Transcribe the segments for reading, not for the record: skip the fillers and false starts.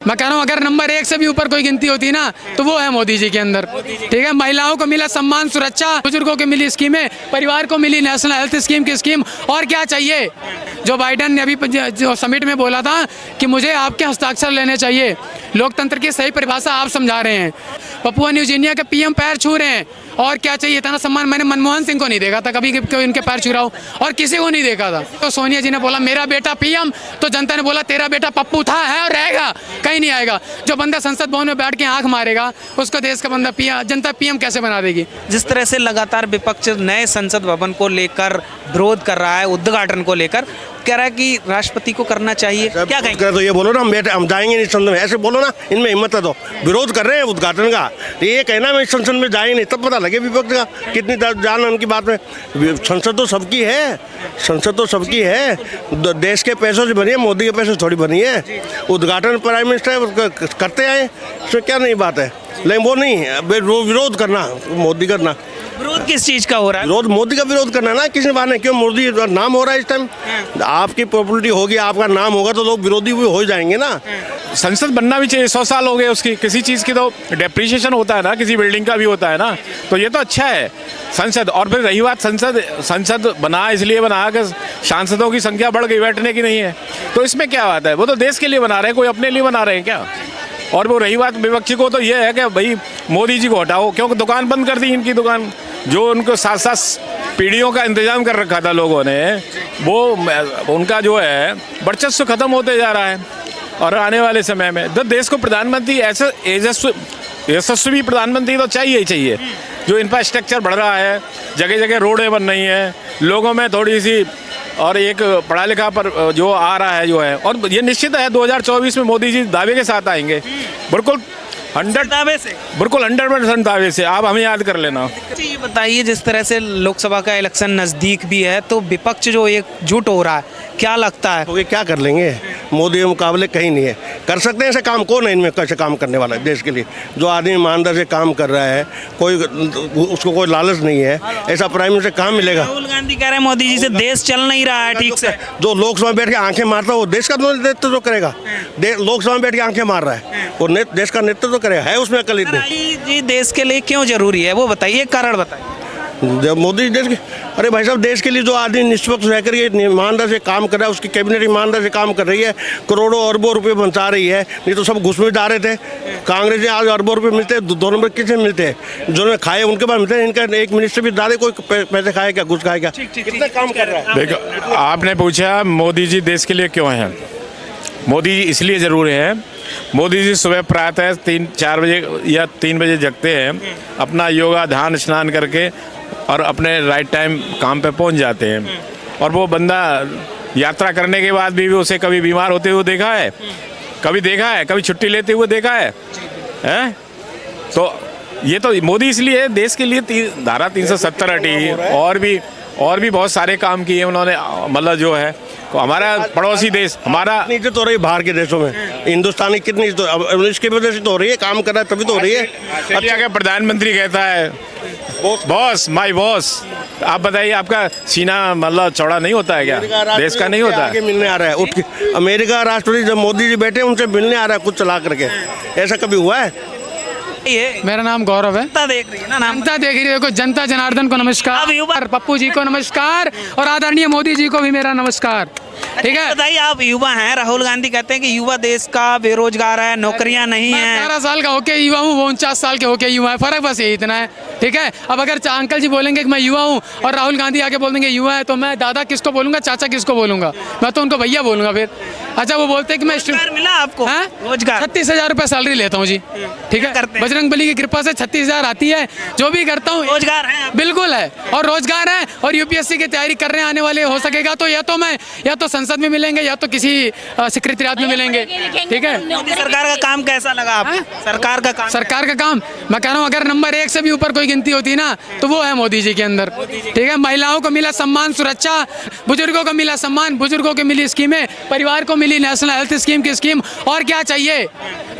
मैं कह रहा हूँ अगर नंबर 1 से भी ऊपर कोई गिनती होती ना तो वो है मोदी जी के अंदर। ठीक है, महिलाओं को मिला सम्मान, सुरक्षा, बुजुर्गों को मिली स्कीमें, परिवार को मिली नेशनल हेल्थ स्कीम की स्कीम, और क्या चाहिए। जो बाइडन ने अभी जो समिट में बोला था कि मुझे आपके हस्ताक्षर लेने चाहिए, लोकतंत्र की सही परिभाषा आप समझा रहे हैं। पपुआ न्यू गिनिया के पीएम पैर छू रहे हैं, और क्या चाहिए इतना सम्मान। मैंने मनमोहन सिंह को नहीं देखा था कभी इनके पैर छू रहा हो, और किसी को नहीं देखा था। तो सोनिया जी ने बोला मेरा बेटा पीएम, तो जनता ने बोला तेरा बेटा पप्पू था, है और रहेगा, कहीं नहीं आएगा। जो बंदा संसद भवन में बैठ के आंख मारेगा उसको देश का बंदा जनता पीएम कैसे बना देगी। जिस तरह से लगातार विपक्ष नए संसद भवन को लेकर विरोध कर रहा है, उद्घाटन को लेकर कह रहा है कि राष्ट्रपति को करना चाहिए, क्या कहेंगे? तो ये बोलो ना हम जाएंगे नहीं संसद में, ऐसे बोलो ना, इनमें हिम्मत है तो। विरोध कर रहे हैं उद्घाटन का, तो ये कहना मैं संसद में जाएंगे नहीं, तब पता लगे विपक्ष का कितनी जान उनकी बात में। संसद तो सबकी है, संसद तो सबकी है, देश के पैसों से बनी है, मोदी के पैसों से थोड़ी बनी है। उद्घाटन प्राइम मिनिस्टर करते आए, इसमें क्या नई बात है। लेकिन वो नहीं, विरोध करना मोदी करना। विरोध किस चीज का हो रहा है? विरोध मोदी का विरोध करना ना, किसी बहाने। क्यों मोदी नाम हो रहा है इस टाइम, आपकी पॉपुलरिटी होगी, आपका नाम होगा तो लोग विरोधी भी हो जाएंगे ना। संसद बनना भी चाहिए, 100 साल हो गए उसकी, किसी चीज़ की तो डेप्रिसिएशन होता है ना, किसी बिल्डिंग का भी होता है ना, तो ये तो अच्छा है संसद। और फिर रही बात संसद बना इसलिए बना कि सांसदों की संख्या बढ़ गई, बैठने की नहीं है, तो इसमें क्या बात है। वो तो देश के लिए बना रहे हैं, कोई अपने लिए बना रहे हैं क्या। और वो रही बात विपक्षी को, तो ये है कि भाई मोदी जी को हटाओ, क्योंकि दुकान बंद कर दी इनकी दुकान, जो उनको 7 पीढ़ियों का इंतजाम कर रखा था लोगों ने, वो उनका जो है वर्चस्व खत्म होते जा रहा है। और आने वाले समय में तो देश को प्रधानमंत्री ऐसे यशस्वी प्रधानमंत्री तो चाहिए ही चाहिए। जो इंफ्रास्ट्रक्चर बढ़ रहा है, जगह जगह रोडें बन रही हैं, लोगों में थोड़ी सी और एक पढ़ा लिखा पर जो आ रहा है जो है, और ये निश्चित है 2024 में मोदी जी दावे के साथ आएंगे, बिल्कुल 100% दावे से। आप हमें याद कर लेना। ये बताइए, जिस तरह से लोकसभा का इलेक्शन नज़दीक भी है, तो विपक्ष जो एकजुट हो रहा है, क्या लगता है? तो ये क्या कर लेंगे, मोदी के मुकाबले कहीं नहीं है। कर सकते हैं ऐसे काम, कौन है इनमें कैसे काम करने वाला है देश के लिए। जो आदमी ईमानदार से काम कर रहा है, कोई उसको कोई लालच नहीं है, ऐसा प्राइम मिनिस्टर कहाँ मिलेगा। राहुल गांधी कह रहे हैं मोदी जी से देश चल नहीं रहा है ठीक से। जो लोकसभा में बैठ के आंखें मारता है वो देश का नेतृत्व तो करेगा। लोकसभा में बैठ के आंखें मार रहा है, वो देश का नेतृत्व करेगा, है उसमें अकल इतनी। जी देश के लिए क्यों जरूरी है वो बताइए, कारण बताइए। जब मोदी देश के, अरे भाई साहब, देश के लिए जो आदमी निष्पक्ष रहकर ये ईमानदार से काम कर रहा है, उसकी कैबिनेट ईमानदार से काम कर रही है, करोड़ों अरबों रुपए बचा रही है। नहीं तो सब घुस में जा रहे थे। कांग्रेस ने आज अरबों रुपए मिलते हैं, 2 नंबर किसे मिलते हैं, जिन्होंने खाए उनके पास मिलते हैं। इनका एक मिनिस्टर भी ज्यादा कोई पैसे खाए क्या, घुस खाए क्या, कितना काम कर रहा है। देखो, आपने पूछा मोदी जी देश के लिए क्यों हैं। मोदी जी इसलिए ज़रूर है। मोदी जी सुबह प्रातः 3-4 बजे या 3 बजे जगते हैं, अपना योगा ध्यान स्नान करके और अपने राइट टाइम काम पे पहुंच जाते हैं। और वो बंदा यात्रा करने के बाद भी उसे कभी बीमार होते हुए देखा है, कभी छुट्टी लेते हुए देखा है, हैं? तो ये तो मोदी इसलिए देश के लिए धारा 370 हटी, और भी बहुत सारे काम किए उन्होंने। मतलब जो है हमारा पड़ोसी देश, हमारा इज्जत हो रही है बाहर के देशों में, हिंदुस्तानी कितनी इज्जत, अब इसकी वजह से तो हो रही है, काम कर रहा है तभी तो हो रही है। अच्छा, क्या प्रधानमंत्री कहता है बॉस, माय बॉस। आप बताइए, आपका सीना मतलब चौड़ा नहीं होता है क्या, देश का नहीं होता है? मिलने आ रहा है उठ के अमेरिका राष्ट्रपति, जब मोदी जी बैठे उनसे मिलने आ रहा है कुछ चला करके, ऐसा कभी हुआ है? ये मेरा नाम गौरव है। जनता देख रही है ना, जनता देख रही है। देखो, जनता जनार्दन को नमस्कार, पप्पू जी को नमस्कार, और आदरणीय मोदी जी को भी मेरा नमस्कार। ठीक है, बताइए, आप युवा हैं, राहुल गांधी कहते हैं कि युवा देश का बेरोजगार है, नौकरियां नहीं है। 18 साल का होके युवा हूँ, वो 49 साल के होके युवा है, फर्क बस यही इतना है। ठीक है, अब अगर अंकल जी बोलेंगे कि मैं युवा हूँ और राहुल गांधी आके बोल देंगे युवा है, तो मैं दादा किसको बोलूंगा, चाचा किसको बोलूंगा? मैं तो उनको भैया बोलूंगा फिर। अच्छा, वो बोलते हैं कि मैं रोजगार मिला आपको? रोजगार 36,000 रुपये सैलरी लेता हूँ जी। ठीक है, बजरंग बली की कृपा से 36,000 आती है, जो भी करता हूँ रोजगार है, बिल्कुल है, और रोजगार है। और यूपीएससी की तैयारी कर रहे हैं आने वाले, हो सकेगा तो या तो संसद में मिलेंगे या तो किसी सेक्रेटरियात में मिलेंगे। ठीक है, मोदी सरकार का काम कैसा लगा आपको? सरकार का काम मैं कह रहा हूँ अगर नंबर 1 से भी ऊपर कोई गिनती होती ना तो वो है मोदी जी के अंदर। ठीक है, महिलाओं को मिला सम्मान, सुरक्षा, बुजुर्गों को मिला सम्मान, बुजुर्गों को मिली स्कीमें, परिवार को मिली नेशनल हेल्थ स्कीम की स्कीम, और क्या चाहिए।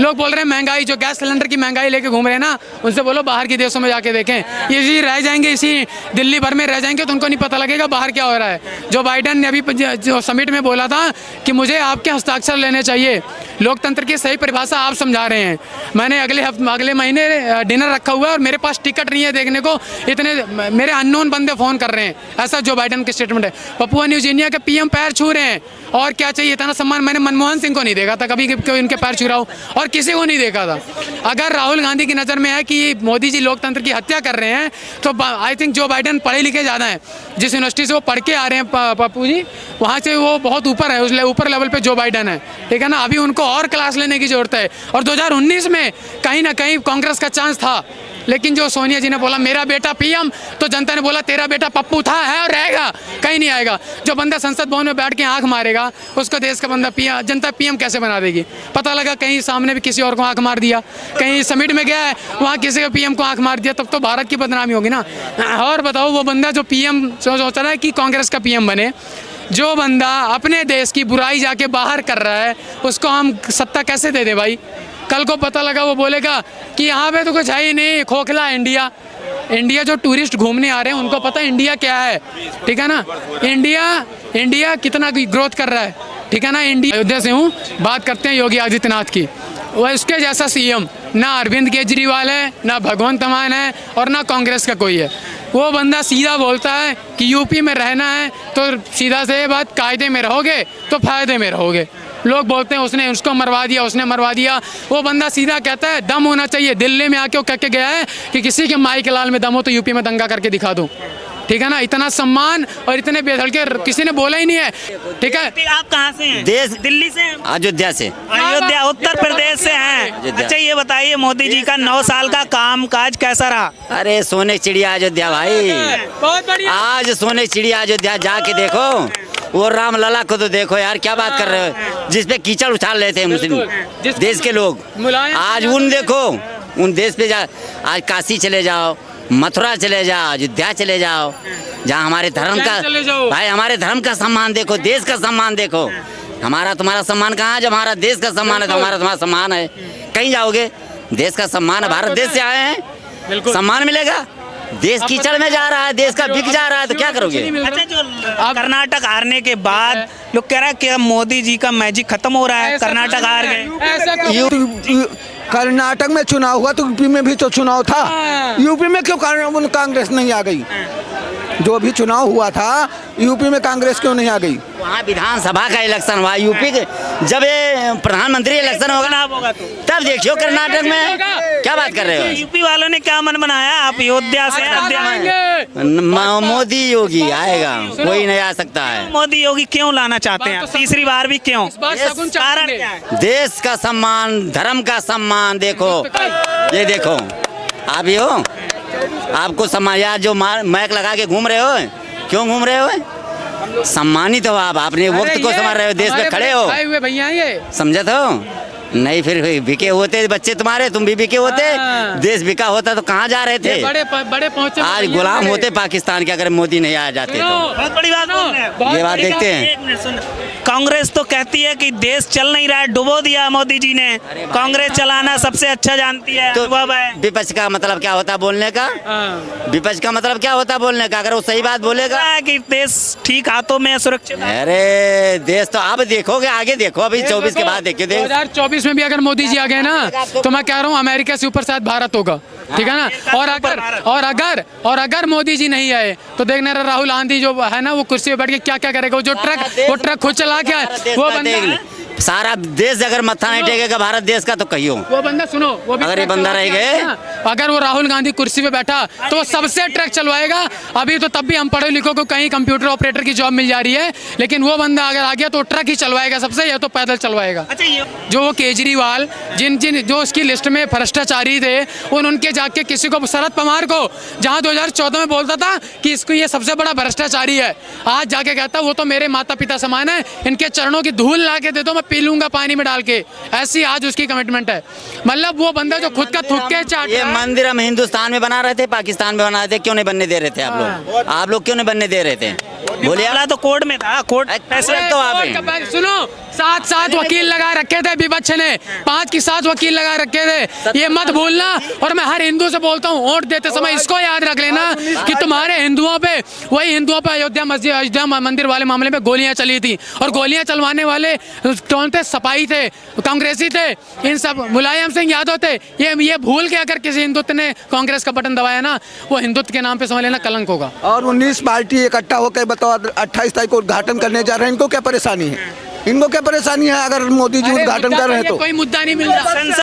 लोग बोल रहे हैं महंगाई, जो गैस सिलेंडर की महंगाई लेके घूम रहे हैं ना, उनसे बोलो बाहर के देशों में जाके देखें, इसी रह जाएंगे, इसी दिल्ली भर में रह जाएंगे, तो उनको नहीं पता लगेगा बाहर क्या हो रहा है। जो बाइडन ने अभी जो समिट में बोला था कि मुझे आपके हस्ताक्षर लेने चाहिए, लोकतंत्र की सही परिभाषा आप समझा रहे हैं। मैंने अगले महीने डिनर रखा हुआ है और मेरे पास टिकट नहीं है देखने को। इतने मेरे अननोन बंदे फ़ोन कर रहे हैं, ऐसा जो बाइडन की स्टेटमेंट है। पपुआ न्यू गिनिया के पीएम पैर छू रहे हैं, और क्या चाहिए इतना सम्मान। मैंने मनमोहन सिंह को नहीं देखा था कभी कोई इनके पैर छू रहा हो, और किसी को नहीं देखा था। अगर राहुल गांधी की नज़र में है कि मोदी जी लोकतंत्र की हत्या कर रहे हैं, तो आई थिंक जो बाइडन पढ़े लिखे ज़्यादा हैं, जिस यूनिवर्सिटी से वो पढ़ के आ रहे हैं पप्पू जी, वहाँ से वो बहुत ऊपर है, उस ऊपर लेवल पे जो बाइडन है, ठीक है ना। अभी उनको और क्लास लेने की ज़रूरत है। और 2019 में कहीं ना कहीं कांग्रेस का चांस था, लेकिन जो सोनिया जी ने बोला मेरा बेटा पीएम, तो जनता ने बोला तेरा बेटा पप्पू था, है और रहेगा, कहीं नहीं आएगा। जो बंदा संसद भवन में बैठ के आंख मारेगा, उसको देश का बंदा पीएम, जनता पीएम कैसे बना देगी। पता लगा कहीं सामने भी किसी और को आंख मार दिया, कहीं समिट में गया है वहाँ किसी को पीएम को आंख मार दिया, तब तो भारत की बदनामी होगी ना। और बताओ वो बंदा जो पीएम सोच रहा है कि कांग्रेस का पीएम बने, जो बंदा अपने देश की बुराई जाके बाहर कर रहा है, उसको हम सत्ता कैसे दे दे भाई। कल को पता लगा वो बोलेगा कि यहाँ पे तो कुछ है ही नहीं, खोखला इंडिया। इंडिया जो टूरिस्ट घूमने आ रहे हैं उनको पता है इंडिया क्या है, ठीक है ना। इंडिया कितना ग्रोथ कर रहा है, ठीक है ना। इंडिया अयोध्या से हूँ, बात करते हैं योगी आदित्यनाथ की। वह उसके जैसा सीएम ना अरविंद केजरीवाल है, ना भगवंत मान है, और ना कांग्रेस का कोई है। वो बंदा सीधा बोलता है कि यूपी में रहना है तो सीधा से बात, कायदे में रहोगे तो फायदे में रहोगे। लोग बोलते हैं उसने उसको मरवा दिया, उसने मरवा दिया। वो बंदा सीधा कहता है दम होना चाहिए। दिल्ली में आके वो कह के गया है कि किसी के माई के लाल में दम हो तो यूपी में दंगा करके दिखा दूं, ठीक है ना। इतना सम्मान और इतने बेधड़के किसी ने बोला ही नहीं है, ठीक है। आप कहाँ से हैं? देश दिल्ली से हैं? अयोध्या से। अयोध्या उत्तर प्रदेश से हैं। अच्छा ये बताइए मोदी जी का 9 साल का काम काज कैसा रहा? अरे सोने चिड़िया अयोध्या भाई, बहुत बढ़िया। आज सोने चिड़िया अयोध्या जाके देखो, वो राम लला को तो देखो यार, क्या बात कर रहे हो। जिस पे कीचड़ उछाल रहे थे मुस्लिम देश के लोग, आज उन देखो, उन देश पे जा। आज काशी चले जाओ, मथुरा चले जाओ, अयोध्या चले जाओ, जहाँ हमारे धर्म का भाई, हमारे धर्म का सम्मान देखो, देश का सम्मान देखो। हमारा तुम्हारा सम्मान कहाँ है? जब हमारा देश का सम्मान है तो हमारा तुम्हारा सम्मान है। कहीं जाओगे, देश का सम्मान है, भारत देश से आए हैं, सम्मान मिलेगा। देश कीचड़ में जा रहा है, देश का बिक जा रहा है, तो क्या करोगे। अच्छा जो कर्नाटक हारने के बाद लोग कह रहा है कि मोदी जी का मैजिक खत्म हो रहा है, कर्नाटक हार गए। कर्नाटक में चुनाव हुआ तो यूपी में भी तो चुनाव था, यूपी में क्यों कांग्रेस नहीं आ गई। जो भी चुनाव हुआ था यूपी में कांग्रेस क्यों नहीं आ गई। वहाँ विधानसभा का इलेक्शन हुआ, यूपी के जब ये प्रधानमंत्री इलेक्शन होगा तब देखियो कर्नाटक में। क्या बात कर रहे हो। यूपी वालों ने क्या मन बनाया? आप अयोध्या से मोदी योगी आएगा, कोई नहीं आ सकता है। मोदी योगी क्यों लाना चाहते हैं? तीसरी बार भी क्यों? कारण क्या है? देश का सम्मान, धर्म का सम्मान देखो। ये देखो आप ही हो, आपको सम्मान, यार जो मैक लगा के घूम रहे हो, क्यों घूम रहे हो? सम्मानित हो आप, अपने वक्त को संभाल रहे हो, देश में खड़े हो। भैया ये समझे तो नहीं, फिर बिके होते बच्चे तुम्हारे, तुम भी बिके होते, देश बिका होता तो कहाँ जा रहे थे। बड़े पहुंचे, आज गुलाम होते पाकिस्तान के, अगर मोदी नहीं आ जाते तो। बहुत बड़ी बात बोल रहे हैं। ये बात देखते हैं। एक मिनट सुन। कांग्रेस तो कहती है कि देश चल नहीं रहा है, डुबो दिया मोदी जी ने, कांग्रेस चलाना सबसे अच्छा जानती है, तो अनुभव है। विपक्ष का मतलब क्या होता बोलने का? विपक्ष का मतलब क्या होता बोलने का? अगर वो सही बात बोलेगा कि देश ठीक हाथों में सुरक्षित है। अरे देश तो अब देखोगे, आगे देखो, अभी 24 के बाद देखिए। 2024 में भी अगर मोदी जी आ गए ना, तो मैं कह रहा हूँ अमेरिका से ऊपर शायद भारत होगा, ठीक है ना। और अगर मोदी जी नहीं आए तो देखना राहुल गांधी जो है ना, वो कुर्सी पे बैठ के क्या क्या करेगा। वो ट्रक खुद चला के वो बंदा, सारा देश अगर मत्था नहीं टेकेगा भारत देश का तो कहियो। वो बंदा सुनो, वो भी अगर ये बंदा रह गए, अगर वो राहुल गांधी कुर्सी पे बैठा तो वो सबसे ट्रक चलवाएगा। अभी तो तब भी हम पढ़े लिखों को कहीं कंप्यूटर ऑपरेटर की जॉब मिल जा रही है, लेकिन वो बंदा अगर आ गया तो ट्रक ही चलवाएगा सबसे, या तो पैदल चलवाएगा। जो वो केजरीवाल जिन जो उसकी लिस्ट में भ्रष्टाचारी थे, उनके जाके किसी को, शरद पवार को, जहाँ 2014 में बोलता था कि इसको ये सबसे बड़ा भ्रष्टाचारी है, आज जाके कहता वो तो मेरे माता पिता समान है, इनके चरणों की धूल ला के दे दो, मैं पी लूंगा पानी में डाल के। ऐसी आज उसकी कमिटमेंट है। मतलब वो बंदा जो खुद का थुक्के चाट ये मंदिर हम हिंदुस्तान में बना रहे थे, पाकिस्तान में बना रहे थे, क्यों नहीं बनने दे रहे थे आप लोग? आप लोग क्यों नहीं बनने दे रहे थे? बोलिए मामला तो कोर्ट में था, कोर्ट फैसला तो वहाँ पे। सुनो, 7 वकील लगा रखे थे विपक्ष ने, 5 की 7 वकील लगा रखे थे, ये मत भूलना। और मैं हर हिंदू से बोलता हूँ, वोट देते समय इसको याद रख लेना कि तुम्हारे हिंदुओं पे, वही हिंदुओं पे अयोध्या मंदिर वाले मामले में गोलियां चली थी, और गोलियां चलवाने वाले कौन थे? सपाई थे, कांग्रेसी थे, इन सब मुलायम सिंह यादव थे। ये भूल के अगर किसी हिंदुत्व ने कांग्रेस का बटन दबाया ना, वो हिंदुत्व के नाम पे समझ लेना कलंक होगा। और 19 पार्टी इकट्ठा होकर बताओ 28 तारीख को उद्घाटन करने जा रहे हैं, इनको क्या परेशानी है? इनको क्या परेशानी है अगर मोदी जी अरे उद्घाटन मुद्दा कर रहे हैं ये तो? कोई मुद्दा नहीं मिल रहा।